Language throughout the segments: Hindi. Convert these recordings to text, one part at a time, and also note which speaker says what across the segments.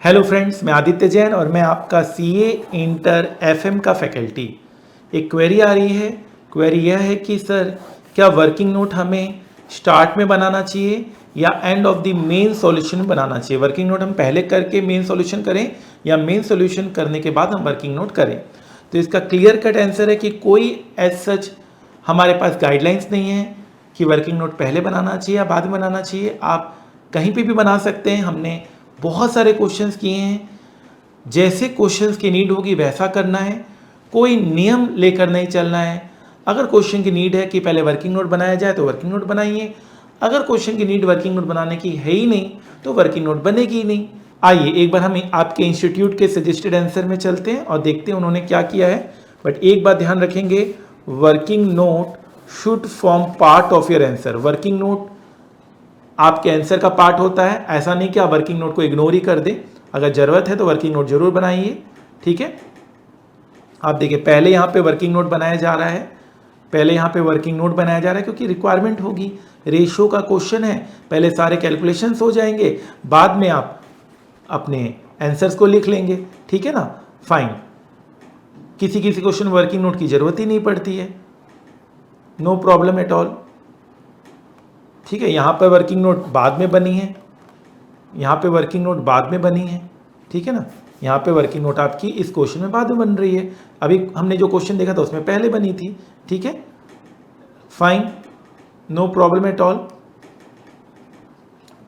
Speaker 1: हेलो फ्रेंड्स, मैं आदित्य जैन और मैं आपका सीए इंटर एफएम का फैकल्टी। एक क्वेरी आ रही है। क्वेरी यह है कि सर, क्या वर्किंग नोट हमें स्टार्ट में बनाना चाहिए या end of the main solution बनाना चाहिए? वर्किंग नोट हम पहले करके मेन सॉल्यूशन करें या मेन सॉल्यूशन करने के बाद हम वर्किंग नोट करें? तो इसका क्लियर कट आंसर है कि कोई एज सच हमारे पास गाइडलाइंस नहीं है कि वर्किंग नोट पहले बनाना चाहिए या बाद में बनाना चाहिए। आप कहीं पे भी बना सकते हैं। हमने बहुत सारे क्वेश्चंस किए हैं, जैसे क्वेश्चंस की नीड होगी वैसा करना है, कोई नियम लेकर नहीं चलना है। अगर क्वेश्चन की नीड है कि पहले वर्किंग नोट बनाया जाए तो वर्किंग नोट बनाइए। अगर क्वेश्चन की नीड वर्किंग नोट बनाने की है ही नहीं तो वर्किंग नोट बनेगी ही नहीं। आइए एक बार हम आपके इंस्टीट्यूट के सजेस्टेड आंसर में चलते हैं और देखते हैं उन्होंने क्या किया है। बट एक बात ध्यान रखेंगे, working note should form part of your answer. Working note आपके आंसर का पार्ट होता है। ऐसा नहीं कि आप वर्किंग नोट को इग्नोर ही कर दें। अगर जरूरत है तो वर्किंग नोट जरूर बनाइए, ठीक है। आप देखिए, पहले यहाँ पे वर्किंग नोट बनाया जा रहा है, पहले यहाँ पे वर्किंग नोट बनाया जा रहा है क्योंकि रिक्वायरमेंट होगी। रेशियो का क्वेश्चन है, पहले सारे कैलकुलेशंस हो जाएंगे, बाद में आप अपने आंसर्स को लिख लेंगे, ठीक है ना। फाइन, किसी किसी क्वेश्चन वर्किंग नोट की जरूरत ही नहीं पड़ती है, नो प्रॉब्लम एट ऑल, ठीक है। यहाँ पर वर्किंग नोट बाद में बनी है, यहाँ पे वर्किंग नोट बाद में बनी है, ठीक है ना। यहाँ पे वर्किंग नोट आपकी इस क्वेश्चन में बाद में बन रही है। अभी हमने जो क्वेश्चन देखा था उसमें पहले बनी थी, ठीक है। Fine, no problem at all.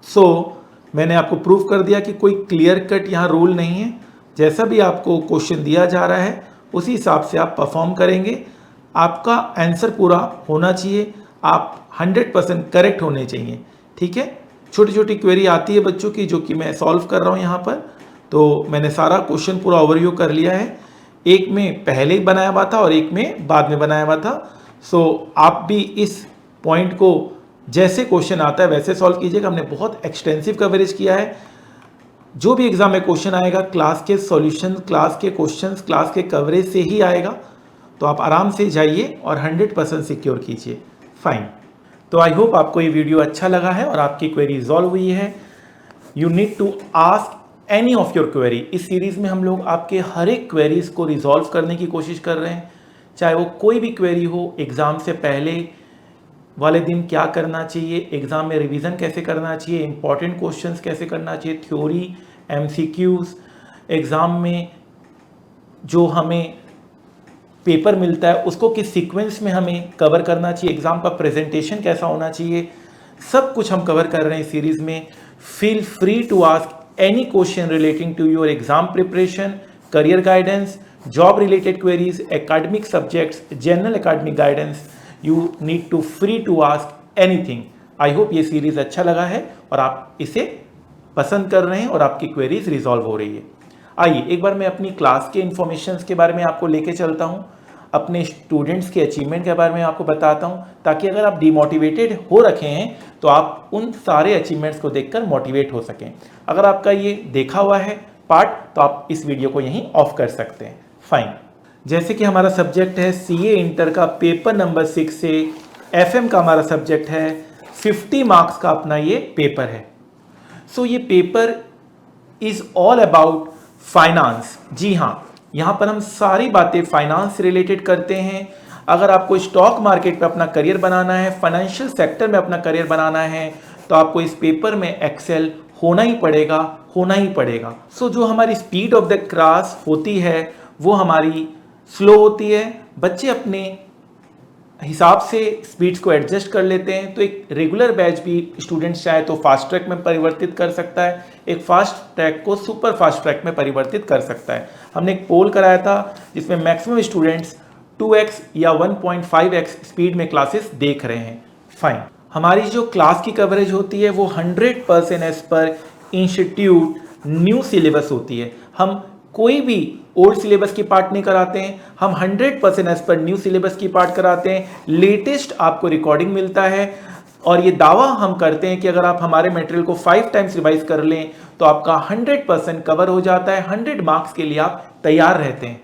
Speaker 1: So मैंने आपको प्रूव कर दिया कि कोई क्लियर कट यहाँ रूल नहीं है। जैसा भी आपको क्वेश्चन दिया जा रहा है उसी हिसाब से आप परफॉर्म करेंगे। आपका आंसर पूरा होना चाहिए, आप 100% करेक्ट होने चाहिए, ठीक है। छोटी छोटी क्वेरी आती है बच्चों की जो कि मैं सॉल्व कर रहा हूँ यहाँ पर। तो मैंने सारा क्वेश्चन पूरा ओवरव्यू कर लिया है। एक में पहले ही बनाया हुआ था और एक में बाद में बनाया हुआ था। सो आप भी इस पॉइंट को जैसे क्वेश्चन आता है वैसे सॉल्व कीजिएगा। हमने बहुत एक्सटेंसिव कवरेज किया है। जो भी एग्जाम में क्वेश्चन आएगा क्लास के सॉल्यूशन, क्लास के क्वेश्चंस, क्लास के कवरेज से ही आएगा। तो आप आराम से जाइए और 100% सिक्योर कीजिए। फाइन, तो आई होप आपको ये वीडियो अच्छा लगा है और आपकी क्वेरी रिजॉल्व हुई है। You need to ask any of your query. इस सीरीज में हम लोग आपके हर एक क्वेरीज को रिजॉल्व करने की कोशिश कर रहे हैं, चाहे वो कोई भी क्वेरी हो। एग्जाम से पहले वाले दिन क्या करना चाहिए, एग्जाम में रिवीजन कैसे करना चाहिए, इंपॉर्टेंट क्वेश्चंस कैसे करना चाहिए, थ्योरी, एमसीक्यूज, एग्जाम में जो हमें पेपर मिलता है उसको किस सीक्वेंस में हमें कवर करना चाहिए, एग्जाम का प्रेजेंटेशन कैसा होना चाहिए, सब कुछ हम कवर कर रहे हैं इस सीरीज में। Feel free to ask any question relating to your exam preparation, career guidance, job related queries, academic subjects, general academic guidance. You need to free to ask anything. I hope ये सीरीज अच्छा लगा है और आप इसे पसंद कर रहे हैं और आपकी क्वेरीज रिजॉल्व हो रही है। आइए एक बार मैं अपनी क्लास के इन्फॉर्मेशंस के बारे में आपको लेके चलता हूँ, अपने स्टूडेंट्स के अचीवमेंट के बारे में आपको बताता हूँ, ताकि अगर आप डिमोटिवेटेड हो रखे हैं तो आप उन सारे अचीवमेंट्स को देखकर मोटिवेट हो सकें। अगर आपका ये देखा हुआ है पार्ट तो आप इस वीडियो को यहीं ऑफ कर सकते हैं। फाइन, जैसे कि हमारा सब्जेक्ट है सीए इंटर का पेपर नंबर 6 से एफएम का हमारा सब्जेक्ट है, 50 मार्क्स का अपना ये पेपर है। सो ये paper is all about finance. जी हाँ, यहाँ पर हम सारी बातें फाइनेंस से रिलेटेड करते हैं। अगर आपको स्टॉक मार्केट पे अपना करियर बनाना है, फाइनेंशियल सेक्टर में अपना करियर बनाना है, तो आपको इस पेपर में एक्सेल होना ही पड़ेगा, होना ही पड़ेगा। सो जो हमारी स्पीड ऑफ द क्लास होती है वो हमारी स्लो होती है। बच्चे अपने हिसाब से स्पीड्स को एडजस्ट कर लेते हैं। तो एक रेगुलर बैच भी स्टूडेंट्स चाहे तो फास्ट ट्रैक में परिवर्तित कर सकता है, एक फास्ट ट्रैक को सुपर फास्ट ट्रैक में परिवर्तित कर सकता है। हमने एक पोल कराया था जिसमें मैक्सिमम स्टूडेंट्स 2x या 1.5x स्पीड में क्लासेस देख रहे हैं। फाइन, हमारी जो क्लास की कवरेज होती है वो 100% as per institute new syllabus होती है। हम कोई भी ओल्ड सिलेबस की पार्ट नहीं कराते हैं, हम 100% एज पर न्यू सिलेबस की पार्ट कराते हैं। लेटेस्ट आपको रिकॉर्डिंग मिलता है और ये दावा हम करते हैं कि अगर आप हमारे मटेरियल को 5 टाइम्स रिवाइज कर लें तो आपका 100% कवर हो जाता है, 100 मार्क्स के लिए आप तैयार रहते हैं।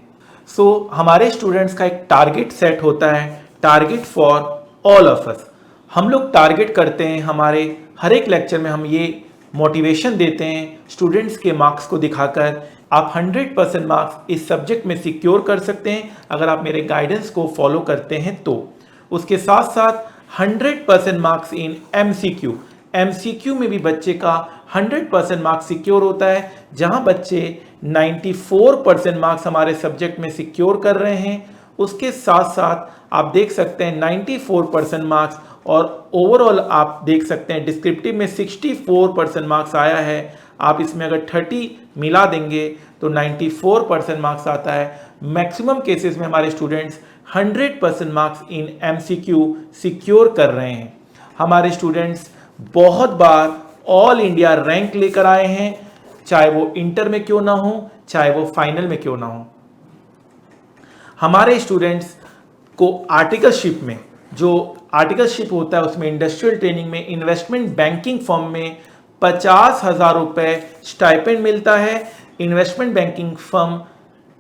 Speaker 1: सो हमारे स्टूडेंट्स का एक टारगेट सेट होता है, target for all of us. हम लोग टारगेट करते हैं, हमारे हर एक लेक्चर में हम ये मोटिवेशन देते हैं स्टूडेंट्स के मार्क्स को दिखाकर। आप 100% मार्क्स इस सब्जेक्ट में सिक्योर कर सकते हैं अगर आप मेरे गाइडेंस को फॉलो करते हैं तो। उसके साथ साथ 100% मार्क्स इन MCQ। MCQ में भी बच्चे का 100% मार्क्स सिक्योर होता है, जहां बच्चे 94% मार्क्स हमारे सब्जेक्ट में सिक्योर कर रहे हैं। उसके साथ साथ आप देख सकते हैं 94% मार्क्स, और ओवरऑल आप देख सकते हैं डिस्क्रिप्टिव में 64% मार्क्स आया है। आप इसमें अगर 30 मिला देंगे तो 94% मार्क्स आता है। मैक्सिमम केसेस में हमारे students 100% marks in MCQ secure कर रहे हैं। हमारे स्टूडेंट्स बहुत बार ऑल इंडिया रैंक लेकर आए हैं, चाहे वो इंटर में क्यों ना हो, चाहे वो फाइनल में क्यों ना हो। हमारे स्टूडेंट्स को आर्टिकलशिप में, जो आर्टिकलशिप होता है उसमें इंडस्ट्रियल ट्रेनिंग में इन्वेस्टमेंट बैंकिंग फर्म में 50,000 रुपये स्टाइपेंड मिलता है। इन्वेस्टमेंट बैंकिंग फर्म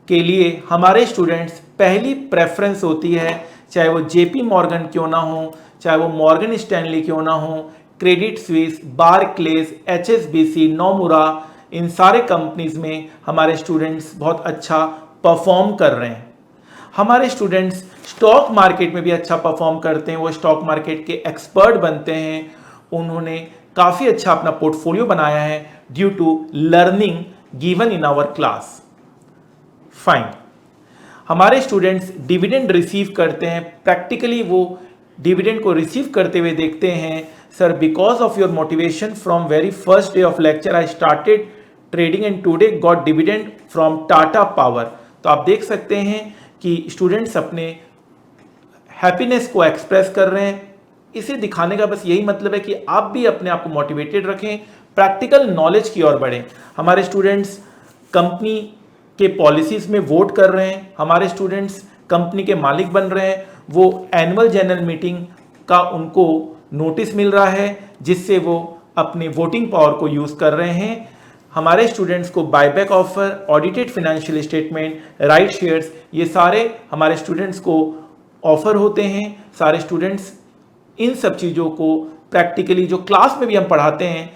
Speaker 1: के लिए हमारे स्टूडेंट्स पहली प्रेफरेंस होती है, चाहे वो JP मॉर्गन क्यों ना हो, चाहे वो मॉर्गन स्टैनली क्यों ना हो, Credit Suisse, Barclays, HSBC, Nomura, इन सारे कंपनीज में हमारे स्टूडेंट्स बहुत अच्छा परफॉर्म कर रहे हैं। हमारे स्टूडेंट्स स्टॉक मार्केट में भी अच्छा परफॉर्म करते हैं, वो स्टॉक मार्केट के एक्सपर्ट बनते हैं। उन्होंने काफ़ी अच्छा अपना पोर्टफोलियो बनाया है due to learning given in our class. Fine. हमारे स्टूडेंट्स डिविडेंड रिसीव करते हैं, प्रैक्टिकली वो डिविडेंड को रिसीव करते हुए देखते हैं। Sir, because of your motivation from very first day of lecture I started trading and today got dividend from Tata power. तो आप देख सकते हैं कि स्टूडेंट्स अपने हैप्पीनेस को एक्सप्रेस कर रहे हैं। इसे दिखाने का बस यही मतलब है कि आप भी अपने आप को मोटिवेटेड रखें, प्रैक्टिकल नॉलेज की ओर बढ़ें। हमारे स्टूडेंट्स कंपनी के पॉलिसीज में वोट कर रहे हैं, हमारे स्टूडेंट्स कंपनी के मालिक बन रहे हैं। वो एनुअल जनरल मीटिंग का उनको नोटिस मिल रहा है, जिससे वो अपने वोटिंग पावर को यूज़ कर रहे हैं। हमारे स्टूडेंट्स को buyback offer, audited financial statement, right shares, ये सारे हमारे स्टूडेंट्स को ऑफर होते हैं। सारे स्टूडेंट्स इन सब चीज़ों को प्रैक्टिकली, जो क्लास में भी हम पढ़ाते हैं,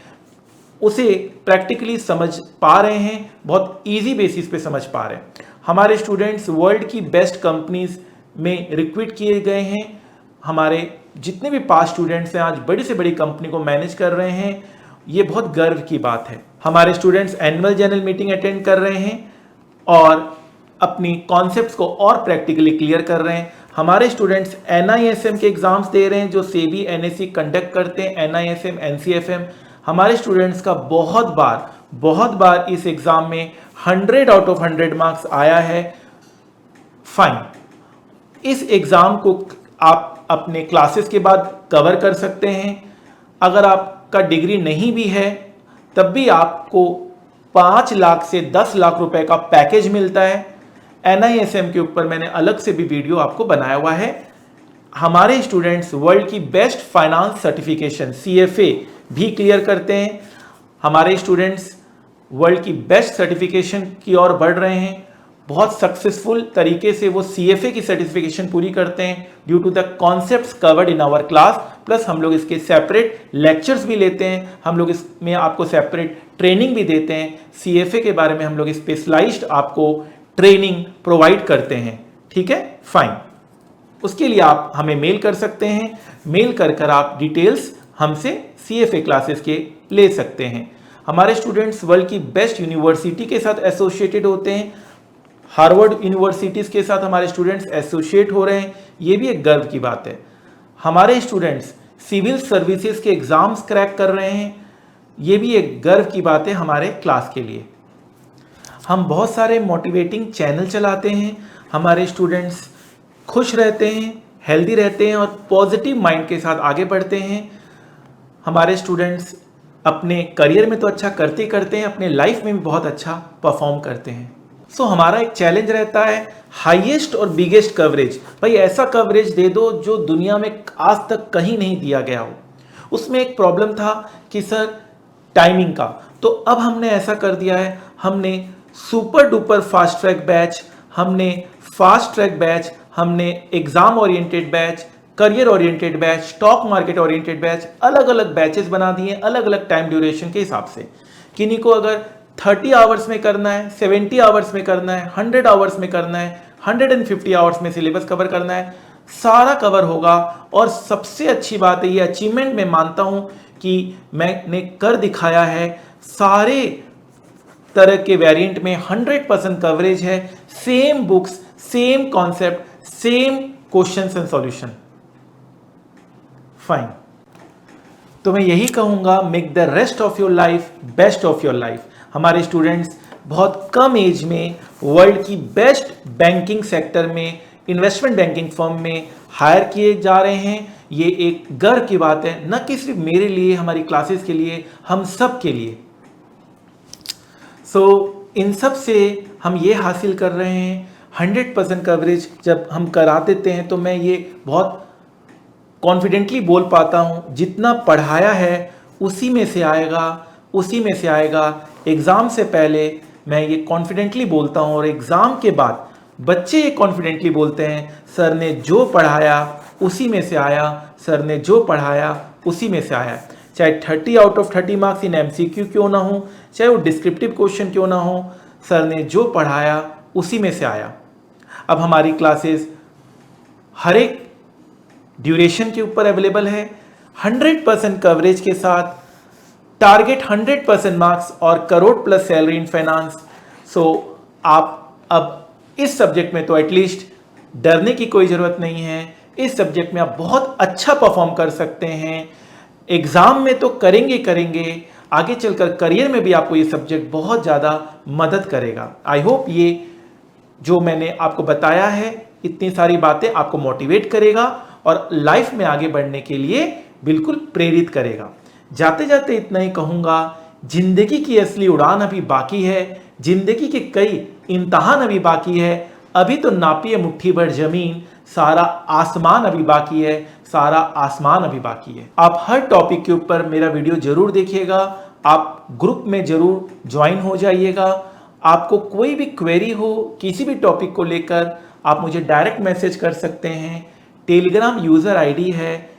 Speaker 1: उसे प्रैक्टिकली समझ पा रहे हैं, बहुत इजी बेसिस पे समझ पा रहे हैं। हमारे स्टूडेंट्स वर्ल्ड की बेस्ट कंपनीज में रिक्रूट किए गए हैं। हमारे जितने भी पास स्टूडेंट्स हैं आज बड़ी से बड़ी कंपनी को मैनेज कर रहे हैं, ये बहुत गर्व की बात है। हमारे students annual general meeting attend कर रहे हैं और अपनी कॉन्सेप्ट्स को और प्रैक्टिकली क्लियर कर रहे हैं। हमारे स्टूडेंट्स NISM के एग्जाम्स दे रहे हैं, जो SEBI NSE कंडक्ट करते हैं, NISM NCFM। हमारे स्टूडेंट्स का बहुत बार इस एग्जाम में 100 आउट ऑफ 100 मार्क्स आया है। फाइन। इस एग्जाम को आप अपने क्लासेस के बाद कवर कर सकते हैं। अगर आपका डिग्री नहीं भी है तब भी आपको 5 लाख से 10 लाख रुपए का पैकेज मिलता है। NISM के ऊपर मैंने अलग से भी वीडियो आपको बनाया हुआ है। हमारे स्टूडेंट्स वर्ल्ड की बेस्ट फाइनेंस सर्टिफिकेशन CFA भी क्लियर करते हैं। हमारे स्टूडेंट्स वर्ल्ड की बेस्ट सर्टिफिकेशन की ओर बढ़ रहे हैं। बहुत सक्सेसफुल तरीके से वो CFA की सर्टिफिकेशन पूरी करते हैं due to the concepts covered in our class. Plus हम लोग इसके सेपरेट लेक्चर्स भी लेते हैं, हम लोग इसमें आपको सेपरेट ट्रेनिंग भी देते हैं। CFA के बारे में हम लोग स्पेशलाइज्ड आपको ट्रेनिंग प्रोवाइड करते हैं। ठीक है, फाइन। उसके लिए आप हमें मेल कर सकते हैं। मेल कर आप डिटेल्स हमसे CFA क्लासेस के ले सकते हैं। हमारे स्टूडेंट्स वर्ल्ड की बेस्ट यूनिवर्सिटी के साथ एसोसिएटेड होते हैं। हार्वर्ड यूनिवर्सिटीज़ के साथ हमारे स्टूडेंट्स एसोसिएट हो रहे हैं, ये भी एक गर्व की बात है। हमारे स्टूडेंट्स सिविल सर्विसेज के एग्ज़ाम्स क्रैक कर रहे हैं, ये भी एक गर्व की बात है हमारे क्लास के लिए। हम बहुत सारे मोटिवेटिंग चैनल चलाते हैं, हमारे स्टूडेंट्स खुश रहते हैं, हेल्दी रहते हैं और पॉजिटिव माइंड के साथ आगे बढ़ते हैं। हमारे स्टूडेंट्स अपने करियर में तो अच्छा करते करते हैं, अपने लाइफ में भी बहुत अच्छा परफॉर्म करते हैं। सो हमारा एक चैलेंज रहता है हाईएस्ट और बिगेस्ट कवरेज। भाई ऐसा कवरेज दे दो जो दुनिया में आज तक कहीं नहीं दिया गया हो। उसमें एक प्रॉब्लम था कि सर टाइमिंग का, तो अब हमने ऐसा कर दिया है, हमने super duper fast track batch, हमने फास्ट ट्रैक बैच, हमने exam oriented batch, career oriented batch, stock market oriented batch, अलग अलग बैचेस बना दिए अलग अलग टाइम ड्यूरेशन के हिसाब से। किन्हीं को अगर 30 आवर्स में करना है, 70 आवर्स में करना है, 100 आवर्स में करना है, 150 आवर्स में सिलेबस कवर करना है, सारा कवर होगा। और सबसे अच्छी बात है, ये अचीवमेंट मैं मानता हूं कि मैंने कर दिखाया है। सारे तरह के वेरिएंट में 100% कवरेज है, same books, same concept, same questions and solution. Fine, तो मैं यही कहूंगा, make the rest of your life best of your life. हमारे स्टूडेंट्स बहुत कम एज में वर्ल्ड की बेस्ट बैंकिंग सेक्टर में, इन्वेस्टमेंट बैंकिंग फर्म में हायर किए जा रहे हैं। ये एक गर्व की बात है, न कि सिर्फ मेरे लिए, हमारी क्लासेस के लिए, हम सब के लिए। इन सब से हम ये हासिल कर रहे हैं 100% कवरेज। जब हम करा देते हैं तो मैं ये बहुत कॉन्फिडेंटली बोल पाता हूँ, जितना पढ़ाया है उसी में से आएगा, उसी में से आएगा। एग्ज़ाम से पहले मैं ये कॉन्फिडेंटली बोलता हूँ और एग्ज़ाम के बाद बच्चे ये कॉन्फिडेंटली बोलते हैं, सर ने जो पढ़ाया उसी में से आया, सर ने जो पढ़ाया उसी में से आया। चाहे 30 out of 30 marks in MCQ क्यों ना हो, चाहे वो डिस्क्रिप्टिव क्वेश्चन क्यों ना हो, सर ने जो पढ़ाया उसी में से आया। अब हमारी क्लासेस हर एक ड्यूरेशन के ऊपर अवेलेबल है, 100% कवरेज के साथ, टारगेट 100% मार्क्स और crore plus salary in finance. आप अब इस सब्जेक्ट में तो एटलीस्ट डरने की कोई ज़रूरत नहीं है। इस सब्जेक्ट में आप बहुत अच्छा परफॉर्म कर सकते हैं। एग्ज़ाम में तो करेंगे, आगे चलकर करियर में भी आपको ये सब्जेक्ट बहुत ज़्यादा मदद करेगा। आई होप ये जो मैंने आपको बताया है, इतनी सारी बातें आपको मोटिवेट करेगा और लाइफ में आगे बढ़ने के लिए बिल्कुल प्रेरित करेगा। जाते जाते इतना ही कहूँगा, जिंदगी की असली उड़ान अभी बाकी है, जिंदगी के कई इम्तहान अभी बाकी है। अभी तो नापिए मुट्ठी भर जमीन, सारा आसमान अभी बाकी है, सारा आसमान अभी बाकी है। आप हर टॉपिक के ऊपर मेरा वीडियो जरूर देखिएगा, आप ग्रुप में जरूर ज्वाइन हो जाइएगा। आपको कोई भी क्वेरी हो किसी भी टॉपिक को लेकर, आप मुझे डायरेक्ट मैसेज कर सकते हैं। टेलीग्राम यूज़र आईडी है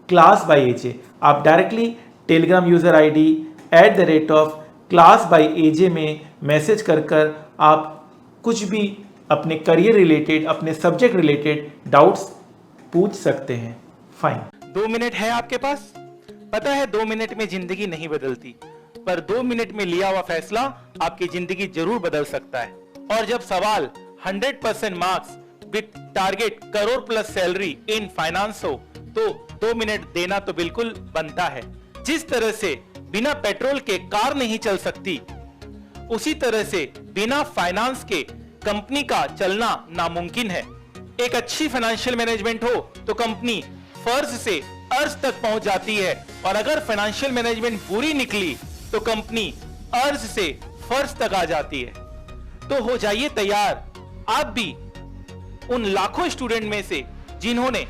Speaker 1: @class_by_aj। आप directly Telegram user ID @class_by_aj में मैसेज कर आप कुछ भी अपने करियर रिलेटेड, अपने सब्जेक्ट रिलेटेड डाउट्स पूछ सकते हैं। फाइन,
Speaker 2: 2 मिनट है आपके पास। पता है 2 मिनट में जिंदगी नहीं बदलती, पर 2 मिनट में लिया हुआ फैसला आपकी जिंदगी जरूर बदल सकता है। और जब सवाल 100% marks with target crore plus salary in finance हो, तो 2 मिनट देना तो बिल्कुल बनता है। जिस तरह से बिना पेट्रोल के कार नहीं चल सकती, उसी तरह से बिना फाइनेंस के कंपनी का चलना नामुमकिन है। एक अच्छी फाइनेंशियल मैनेजमेंट हो तो कंपनी फर्ज से अर्ज तक पहुंच जाती है, और अगर फाइनेंशियल मैनेजमेंट बुरी निकली तो कंपनी अर्ज से फर्ज तक आ जाती है। तो हो जाइए तैयार आप भी उन लाखों स्टूडेंट में से जिन्होंने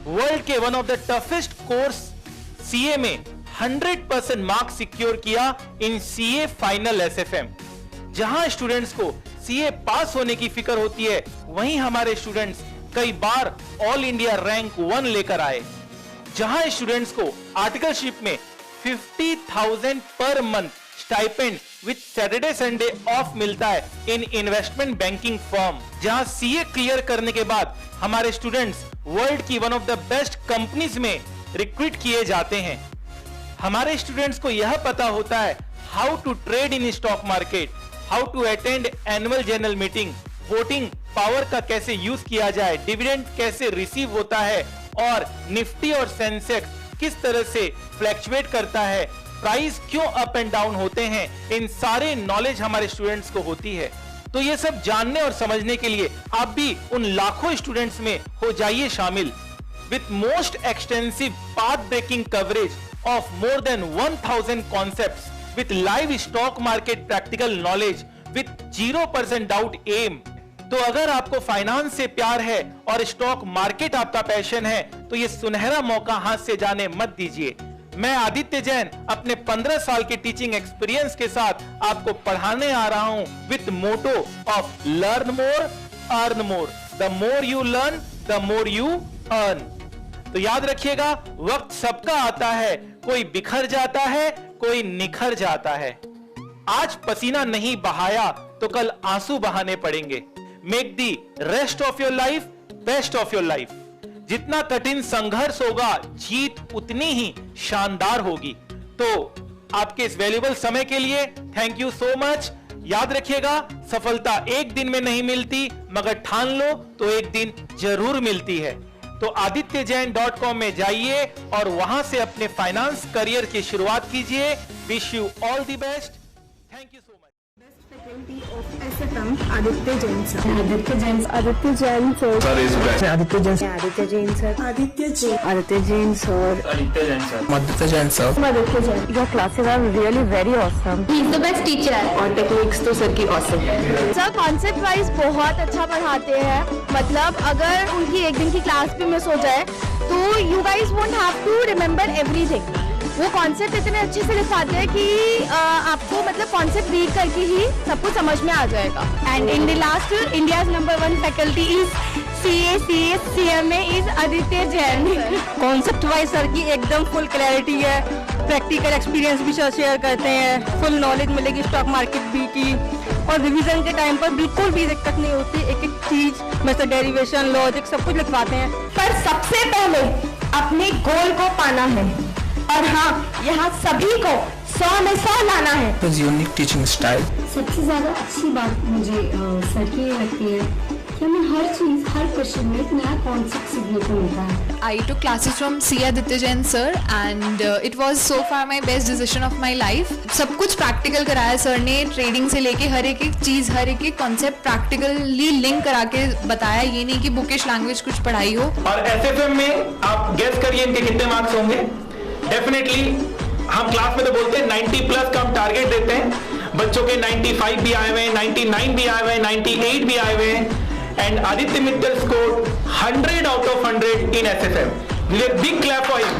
Speaker 2: वर्ल्ड के one of the toughest course CA में 100% मार्क्स सिक्योर किया इन सीए फाइनल SFM। जहां स्टूडेंट्स को सीए पास होने की फिक्र होती है, वहीं हमारे स्टूडेंट्स कई बार ऑल इंडिया रैंक 1 लेकर आए। जहां स्टूडेंट्स को आर्टिकलशिप में 50,000 per month stipend with Saturday Sunday off मिलता है इन इन्वेस्टमेंट बैंकिंग फर्म। जहां सीए क्लियर करने के बाद हमारे स्टूडेंट्स वर्ल्ड की one of the best companies में रिक्रूट किए जाते हैं। हमारे स्टूडेंट्स को यह पता होता है how to trade in stock market, how to attend annual general meeting, voting power का कैसे यूज किया जाए, डिविडेंड कैसे रिसीव होता है, और निफ्टी और सेंसेक्स किस तरह से फ्लैक्चुएट करता है, प्राइस क्यों अप एंड डाउन होते हैं। इन सारे नॉलेज हमारे स्टूडेंट्स को होती है। तो ये सब जानने और समझने के लिए आप भी उन लाखों स्टूडेंट्स में हो जाइए शामिल। With most extensive path breaking coverage of more than 1000 concepts, with live stock market practical knowledge, with 0% doubt aim। तो अगर आपको फाइनेंस से प्यार है और स्टॉक मार्केट आपका पैशन है, तो ये सुनहरा मौका हाथ से जाने मत दीजिए। मैं आदित्य जैन अपने 15 साल के टीचिंग एक्सपीरियंस के साथ आपको पढ़ाने आ रहा हूं with motto of learn more earn more. The more you learn the more you earn. तो याद रखिएगा, वक्त सबका आता है, कोई बिखर जाता है, कोई निखर जाता है। आज पसीना नहीं बहाया तो कल आंसू बहाने पड़ेंगे। Make the rest of your life best of your life. जितना कठिन संघर्ष होगा, जीत उतनी ही शानदार होगी। तो आपके इस वैल्यूएबल समय के लिए थैंक यू सो मच। याद रखिएगा, सफलता एक दिन में नहीं मिलती, मगर ठान लो तो एक दिन जरूर मिलती है। तो adityajain.com में जाइए और वहां से अपने फाइनेंस करियर की शुरुआत कीजिए। Wish you all the best. Thank you so much.
Speaker 3: Faculty of SFM, Aditya Jain sir.
Speaker 4: Aditya Jain sir.
Speaker 3: Aditya Jain sir.
Speaker 4: Aditya Jain sir.
Speaker 3: Aditya Jain sir. Aditya Jain.
Speaker 4: Aditya Jain sir.
Speaker 5: Aditya Jain sir.
Speaker 4: Aditya Jain sir.
Speaker 3: Aditya Jain.
Speaker 4: Your classes are really very awesome.
Speaker 6: He is the best teacher.
Speaker 4: और techniques तो सर की awesome.
Speaker 3: सर कॉन्सेप्ट वाइज बहुत अच्छा पढ़ाते हैं। मतलब अगर उनकी एक दिन की क्लास भी मिस हो जाए तो you guys won't have to remember everything. वो कॉन्सेप्ट इतने अच्छे से लिखाते हैं कि आपको मतलब कॉन्सेप्ट रीड करके ही सब कुछ समझ में आ जाएगा। And in the last India's number 1 faculty is CMA is Aditya Jain.
Speaker 4: Concept wise sir की एकदम फुल क्लैरिटी है। प्रैक्टिकल एक्सपीरियंस भी सर शेयर करते हैं। फुल नॉलेज मिलेगी स्टॉक मार्केट भी की। और रिवीजन के टाइम पर बिल्कुल भी दिक्कत नहीं होती। एक एक चीज में से डेरिवेशन, लॉजिक सब कुछ लिखवाते हैं।
Speaker 3: पर सबसे पहले अपने गोल को पाना है और हाँ, यहाँ सभी को 100 में 100 लाना है।
Speaker 4: Unique teaching style.
Speaker 7: सबसे ज़्यादा अच्छी बात मुझे सर की ये लगती है कि हमें हर चीज़, हर क्वेश्चन में एक नया कॉन्सेप्ट सीखने को मिलता है।
Speaker 8: I took classes from C. Aditya Jain sir and it was so far my best decision of my life. सब कुछ प्रैक्टिकल कराया सर ने, ट्रेडिंग से लेके हर एक चीज़, हर एक कॉन्सेप्ट प्रैक्टिकली लिंक करा के बताया। ये नहीं कि बुकिश लैंग्वेज कुछ पढ़ाई हो।
Speaker 2: और SFM में आप गेस करिए इनके कितने मार्क्स होंगे। डेफिनेटली हम क्लास में तो बोलते हैं 90 प्लस का हम टारगेट देते हैं। बच्चों के 95 भी आए हुए हैं, 99 भी आए हुए हैं, 98 भी आए हुए हैं। And Aditya Mittal score 100 out of 100 in SFM. Big clap for him.